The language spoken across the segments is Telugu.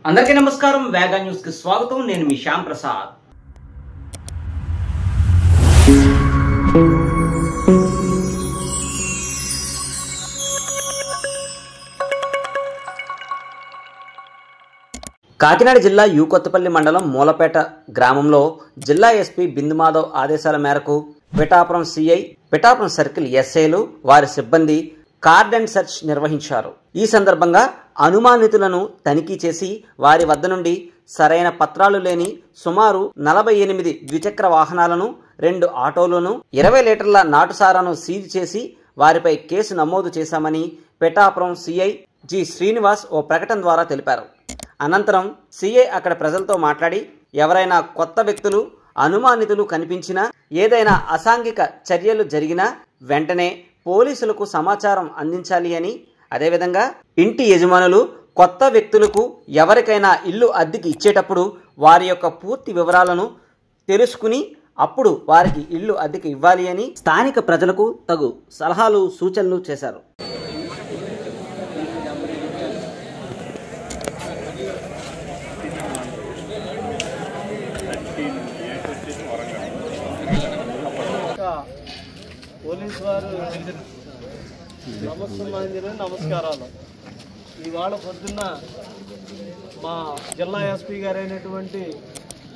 అందరికీ నమస్కారం. వేగా న్యూస్ కి స్వాగతం. నేను మీ శ్యామ్ ప్రసాద్. కాకినాడ జిల్లా యు కొత్తపల్లి మండలం మూలపేట గ్రామంలో జిల్లా ఎస్పీ బిందు మాధవ్ ఆదేశాల మేరకు పిఠాపురం సిఐ, పిఠాపురం సర్కిల్ ఎస్ఐలు, వారి సిబ్బంది కార్డన్ సెర్చ్ నిర్వహించారు. ఈ సందర్భంగా అనుమానితులను తనిఖీ చేసి వారి వద్ద నుండి సరైన పత్రాలు లేని సుమారు 48 ద్విచక్ర వాహనాలను, 2 ఆటోలను, 20 లీటర్ల నాటుసారాను సీజ్ చేసి వారిపై కేసు నమోదు చేశామని పిఠాపురం సిఐ జి శ్రీనివాస్ ఓ ప్రకటన ద్వారా తెలిపారు. అనంతరం సిఐ అక్కడ ప్రజలతో మాట్లాడి, ఎవరైనా కొత్త వ్యక్తులు, అనుమానితులు కనిపించినా, ఏదైనా అసాంఘిక చర్యలు జరిగినా వెంటనే పోలీసులకు సమాచారం అందించాలి అని, అదేవిధంగా ఇంటి యజమానులు కొత్త వ్యక్తులకు ఎవరికైనా ఇల్లు అద్దెకి ఇచ్చేటప్పుడు వారి యొక్క పూర్తి వివరాలను తెలుసుకుని అప్పుడు వారికి ఇల్లు అద్దెకి ఇవ్వాలి అని స్థానిక ప్రజలకు తగు సలహాలు, సూచనలు చేశారు. పోలీసు వారు నమస్కారాలు. ఇవాళ పొద్దున్న మా జిల్లా ఎస్పీ గారు అయినటువంటి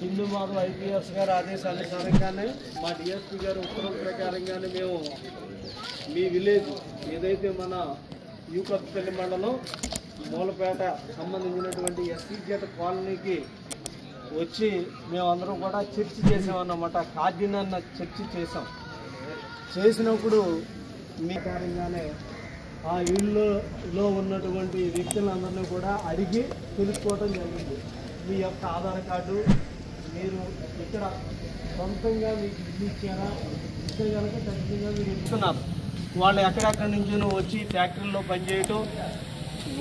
బిందు మాధవ్ ఐపీఎస్ గారి ఆదేశానుసారంగానే, మా డిఎస్పీ గారు ఉత్తర్వుల ప్రకారంగానే మేము మీ విలేజ్ ఏదైతే మన యు కొత్తపల్లి మండలం మూలపేట సంబంధించినటువంటి ఎస్సీజెట్ కాలనీకి వచ్చి మేమందరం కూడా చర్చ చేసామన్నమాట. కార్డినల్ చర్చ చేసినప్పుడు మీ కారణంగానే ఆ ఇళ్ళలో ఉన్నటువంటి వ్యక్తులందరినీ కూడా అడిగి తెలుసుకోవడం జరిగింది. మీ యొక్క ఆధార్ కార్డు, మీరు ఇక్కడ సొంతంగా మీకు ఇల్లు ఇచ్చారా, ఇస్తే కనుక ఖచ్చితంగా మీరు ఇస్తున్నారు. వాళ్ళు ఎక్కడెక్కడి నుంచో వచ్చి ఫ్యాక్టరీలో పనిచేయటం,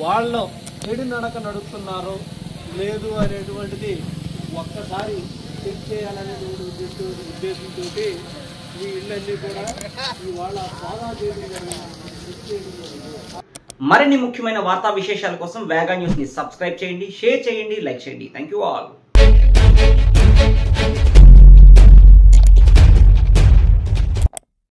వాళ్ళు చెడు నడక నడుపుతున్నారు లేదు అనేటువంటిది ఒక్కసారి చెక్ చేయాలనేటువంటి ఉద్దేశంతో ఈ ఇళ్ళన్నీ కూడా ఇవాళ చాలా మరిన్ని ముఖ్యమైన వార్తా విశేషాల కోసం వేగా న్యూస్ ని సబ్స్క్రైబ్ చేయండి, షేర్ చేయండి, లైక్ చేయండి. Thank you all.